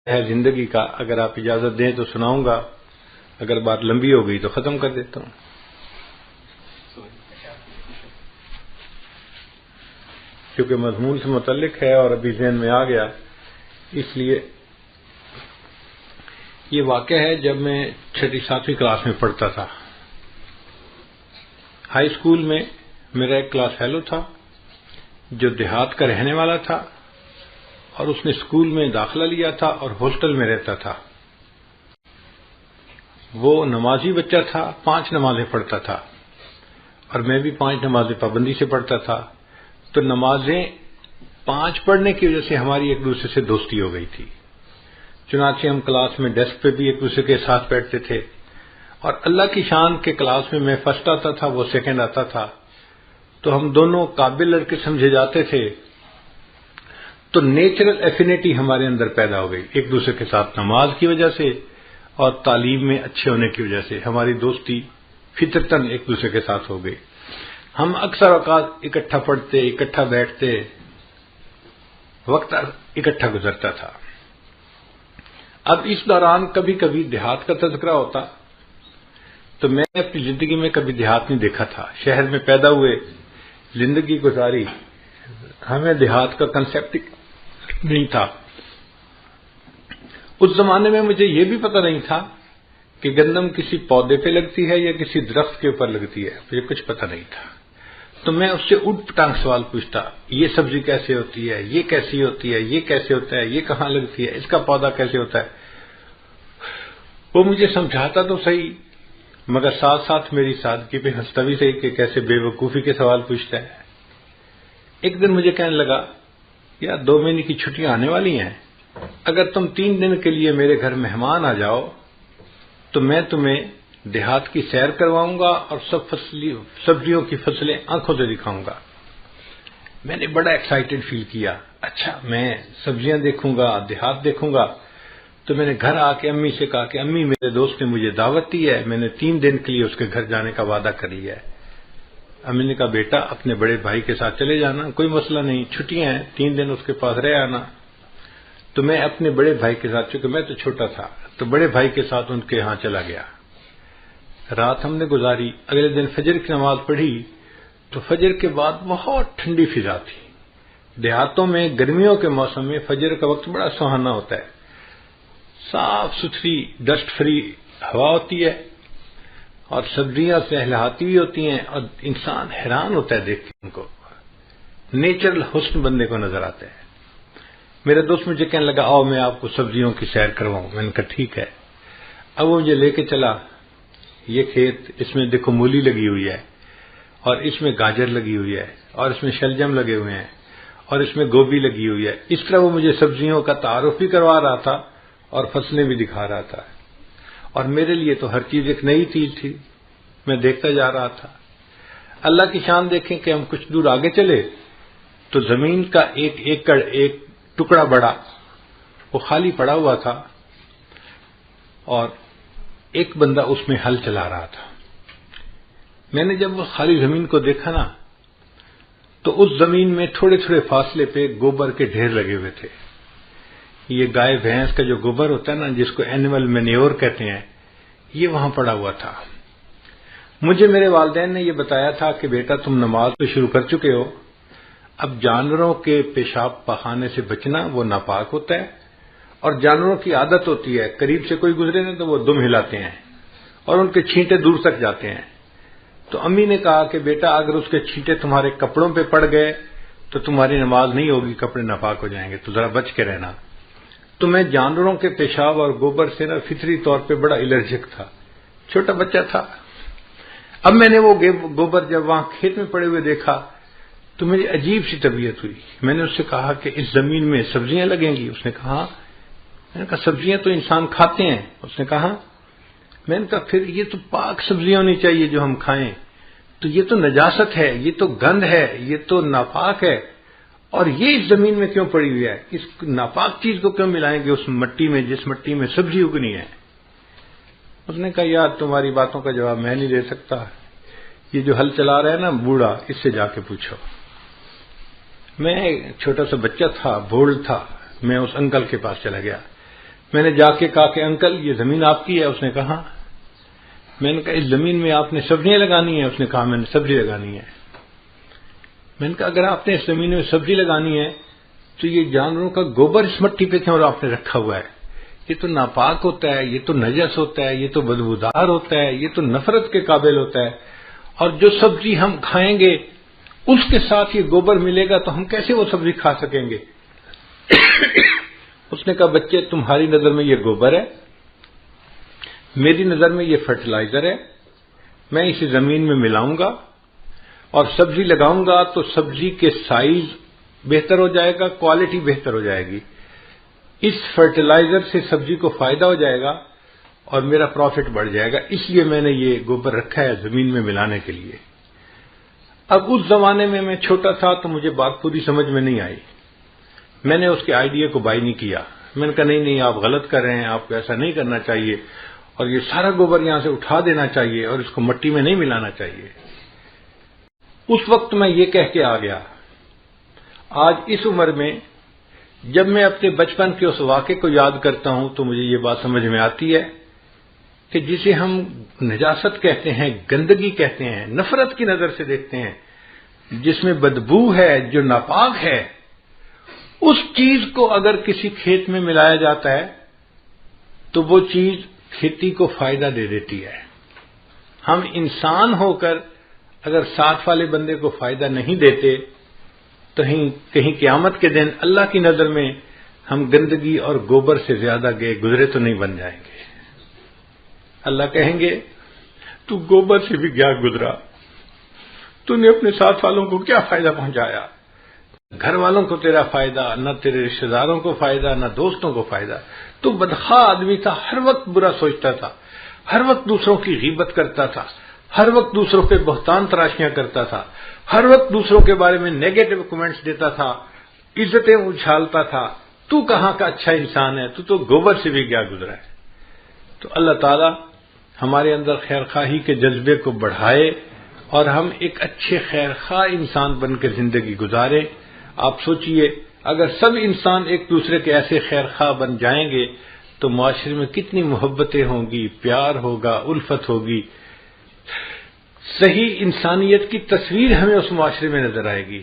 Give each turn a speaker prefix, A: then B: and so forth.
A: ہے زندگی کا، اگر آپ اجازت دیں تو سناؤں گا، اگر بات لمبی ہو گئی تو ختم کر دیتا ہوں۔ کیونکہ مضمون سے متعلق ہے اور ابھی ذہن میں آ گیا، اس لیے یہ واقعہ ہے جب میں 6 7ویں کلاس میں پڑھتا تھا۔ ہائی اسکول میں میرا ایک کلاس فیلو تھا جو دیہات کا رہنے والا تھا، اور اس نے اسکول میں داخلہ لیا تھا اور ہاسٹل میں رہتا تھا۔ وہ نمازی بچہ تھا، 5 نمازیں پڑھتا تھا، اور میں بھی 5 نمازیں پابندی سے پڑھتا تھا۔ تو نمازیں 5 پڑھنے کی وجہ سے ہماری ایک دوسرے سے دوستی ہو گئی تھی۔ چنانچہ ہم کلاس میں ڈیسک پہ بھی ایک دوسرے کے ساتھ بیٹھتے تھے، اور اللہ کی شان کے کلاس میں فرسٹ آتا تھا، وہ سیکنڈ آتا تھا، تو ہم دونوں قابل لڑکے سمجھے جاتے تھے۔ تو نیچرل ایفینٹی ہمارے اندر پیدا ہو گئی ایک دوسرے کے ساتھ، نماز کی وجہ سے اور تعلیم میں اچھے ہونے کی وجہ سے ہماری دوستی فطرتاً ایک دوسرے کے ساتھ ہو گئی۔ ہم اکثر اوقات اکٹھا پڑھتے، اکٹھا بیٹھتے، وقت اکٹھا گزرتا تھا۔ اب اس دوران کبھی کبھی دیہات کا تذکرہ ہوتا، تو میں نے اپنی زندگی میں کبھی دیہات نہیں دیکھا تھا، شہر میں پیدا ہوئے، زندگی گزاری، ہمیں دیہات کا کنسیپٹ نہیں تھا۔ اس زمانے میں مجھے یہ بھی پتہ نہیں تھا کہ گندم کسی پودے پہ لگتی ہے یا کسی درخت کے اوپر لگتی ہے، مجھے کچھ پتہ نہیں تھا۔ تو میں اس سے اٹھ پٹانگ سوال پوچھتا، یہ سبزی کیسے ہوتی ہے، یہ کیسی ہوتی ہے، یہ کیسے ہوتا ہے، یہ کہاں لگتی ہے، اس کا پودا کیسے ہوتا ہے۔ وہ مجھے سمجھاتا تو صحیح، مگر ساتھ ساتھ میری سادگی پہ ہنستا بھی صحیح کہ کیسے بے وقوفی کے سوال پوچھتا ہے۔ ایک دن مجھے کہنے لگا، یار 2 مہینے کی چھٹیاں آنے والی ہیں، اگر تم 3 دن کے لیے میرے گھر مہمان آ جاؤ تو میں تمہیں دیہات کی سیر کرواؤں گا اور سبزیوں کی فصلیں آنکھوں سے دکھاؤں گا۔ میں نے بڑا ایکسائٹڈ فیل کیا، اچھا میں سبزیاں دیکھوں گا، دیہات دیکھوں گا۔ تو میں نے گھر آ کے امی سے کہا کہ امی میرے دوست نے مجھے دعوت دی ہے، میں نے 3 دن کے لیے اس کے گھر جانے کا وعدہ کر لیا ہے۔ امی نے کہا بیٹا اپنے بڑے بھائی کے ساتھ چلے جانا، کوئی مسئلہ نہیں، چھٹیاں ہیں، 3 دن اس کے پاس رہ آنا۔ تو میں اپنے بڑے بھائی کے ساتھ، چونکہ میں تو چھوٹا تھا، تو بڑے بھائی کے ساتھ ان کے ہاں چلا گیا۔ رات ہم نے گزاری، اگلے دن فجر کی نماز پڑھی تو فجر کے بعد بہت ٹھنڈی فضا تھی۔ دیہاتوں میں گرمیوں کے موسم میں فجر کا وقت بڑا سہانا ہوتا ہے، صاف ستھری ڈسٹ فری ہوا ہوتی ہے، اور سبزیاں لہلہاتی ہوئی ہوتی ہیں، اور انسان حیران ہوتا ہے دیکھ کے ان کو، نیچرل حسن بندے کو نظر آتا ہے۔ میرا دوست مجھے کہنے لگا آؤ میں آپ کو سبزیوں کی سیر کرواؤں، میں نے کہا ٹھیک ہے۔ اب وہ مجھے لے کے چلا، یہ کھیت، اس میں دیکھو مولی لگی ہوئی ہے، اور اس میں گاجر لگی ہوئی ہے، اور اس میں شلجم لگے ہوئے ہیں، اور اس میں گوبھی لگی ہوئی ہے۔ اس طرح وہ مجھے سبزیوں کا تعارف بھی کروا رہا تھا اور فصلیں بھی دکھا رہا تھا، اور میرے لیے تو ہر چیز ایک نئی چیز تھی، میں دیکھتا جا رہا تھا۔ اللہ کی شان دیکھیں کہ ہم کچھ دور آگے چلے تو زمین کا 1 ایکڑ، ایک ٹکڑا بڑا، وہ خالی پڑا ہوا تھا، اور ایک بندہ اس میں ہل چلا رہا تھا۔ میں نے جب وہ خالی زمین کو دیکھا نا، تو اس زمین میں تھوڑے تھوڑے فاصلے پہ گوبر کے ڈھیر لگے ہوئے تھے۔ یہ گائے بھینس کا جو گوبر ہوتا ہے نا، جس کو اینیمل مینیور کہتے ہیں، یہ وہاں پڑا ہوا تھا۔ مجھے میرے والدین نے یہ بتایا تھا کہ بیٹا تم نماز تو شروع کر چکے ہو، اب جانوروں کے پیشاب پخانے سے بچنا، وہ ناپاک ہوتا ہے، اور جانوروں کی عادت ہوتی ہے قریب سے کوئی گزرے نا تو وہ دم ہلاتے ہیں اور ان کے چھینٹے دور تک جاتے ہیں۔ تو امی نے کہا کہ بیٹا اگر اس کے چھینٹے تمہارے کپڑوں پہ پڑ گئے تو تمہاری نماز نہیں ہوگی، کپڑے ناپاک ہو جائیں گے، تو ذرا بچ کے رہنا۔ تو میں جانوروں کے پیشاب اور گوبر سے نا فطری طور پہ بڑا الرجک تھا، چھوٹا بچہ تھا۔ اب میں نے وہ گوبر جب وہاں کھیت میں پڑے ہوئے دیکھا تو مجھے عجیب سی طبیعت ہوئی۔ میں نے اس سے کہا کہ اس زمین میں سبزیاں لگیں گی؟ اس نے کہا۔ میں نے کہا سبزیاں تو انسان کھاتے ہیں؟ اس نے کہا۔ میں نے کہا پھر یہ تو پاک سبزیاں ہونی چاہیے جو ہم کھائیں، تو یہ تو نجاست ہے، یہ تو گند ہے، یہ تو ناپاک ہے، اور یہ اس زمین میں کیوں پڑی ہوئی ہے؟ اس ناپاک چیز کو کیوں ملائیں گے اس مٹی میں جس مٹی میں سبزی اگنی ہے؟ اس نے کہا یار تمہاری باتوں کا جواب میں نہیں دے سکتا، یہ جو ہل چلا رہا ہے نا بوڑھا، اس سے جا کے پوچھو۔ میں چھوٹا سا بچہ تھا، بھول تھا، میں اس انکل کے پاس چلا گیا۔ میں نے جا کے کہا کہ انکل یہ زمین آپ کی ہے؟ اس نے کہا. میں نے کہا اس زمین میں آپ نے سبزیاں لگانی ہیں؟ اس نے کہا میں نے سبزی لگانی ہے. میں نے کہا اگر آپ نے اس زمین میں سبزی لگانی ہے تو یہ جانوروں کا گوبر اس مٹی پہ کیوں آپ نے رکھا ہوا ہے؟ یہ تو ناپاک ہوتا ہے، یہ تو نجس ہوتا ہے، یہ تو بدبودار ہوتا ہے، یہ تو نفرت کے قابل ہوتا ہے، اور جو سبزی ہم کھائیں گے اس کے ساتھ یہ گوبر ملے گا تو ہم کیسے وہ سبزی کھا سکیں گے؟ اس نے کہا بچے تمہاری نظر میں یہ گوبر ہے، میری نظر میں یہ فرٹیلائزر ہے، میں اسے زمین میں ملاؤں گا اور سبزی لگاؤں گا تو سبزی کے سائز بہتر ہو جائے گا، کوالٹی بہتر ہو جائے گی، اس فرٹیلائزر سے سبزی کو فائدہ ہو جائے گا اور میرا پروفٹ بڑھ جائے گا، اس لیے میں نے یہ گوبر رکھا ہے زمین میں ملانے کے لیے. اب اس زمانے میں چھوٹا تھا تو مجھے بات پوری سمجھ میں نہیں آئی. میں نے اس کے آئیڈیا کو بائی نہیں کیا. میں نے کہا نہیں آپ غلط کر رہے ہیں، آپ کو ایسا نہیں کرنا چاہیے اور یہ سارا گوبر یہاں سے اٹھا دینا چاہیے اور اس کو مٹی میں نہیں ملانا چاہیے. اس وقت میں یہ کہہ کے آ گیا. آج اس عمر میں جب میں اپنے بچپن کے اس واقعے کو یاد کرتا ہوں تو مجھے یہ بات سمجھ میں آتی ہے کہ جسے ہم نجاست کہتے ہیں، گندگی کہتے ہیں، نفرت کی نظر سے دیکھتے ہیں، جس میں بدبو ہے، جو ناپاک ہے، اس چیز کو اگر کسی کھیت میں ملایا جاتا ہے تو وہ چیز کھیتی کو فائدہ دے دیتی ہے. ہم انسان ہو کر اگر ساتھ والے بندے کو فائدہ نہیں دیتے تو کہیں قیامت کے دن اللہ کی نظر میں ہم گندگی اور گوبر سے زیادہ گئے گزرے تو نہیں بن جائیں گے. اللہ کہیں گے تو گوبر سے بھی کیا گزرا، تو نے اپنے ساتھ والوں کو کیا فائدہ پہنچایا؟ گھر والوں کو تیرا فائدہ، نہ تیرے رشتہ داروں کو فائدہ، نہ دوستوں کو فائدہ. تو بدخواہ آدمی تھا، ہر وقت برا سوچتا تھا، ہر وقت دوسروں کی غیبت کرتا تھا، ہر وقت دوسروں پہ بہتان تراشیاں کرتا تھا، ہر وقت دوسروں کے بارے میں نیگیٹو کمنٹس دیتا تھا، عزتیں اچھالتا تھا. تو کہاں کا اچھا انسان ہے؟ تو گوبر سے بھی کیا گزرا ہے. تو اللہ تعالی ہمارے اندر خیرخواہی کے جذبے کو بڑھائے اور ہم ایک اچھے خیرخواہ انسان بن کے زندگی گزارے. آپ سوچئے اگر سب انسان ایک دوسرے کے ایسے خیرخواہ بن جائیں گے تو معاشرے میں کتنی محبتیں ہوں گی، پیار ہوگا، الفت ہوگی. صحیح انسانیت کی تصویر ہمیں اس معاشرے میں نظر آئے گی.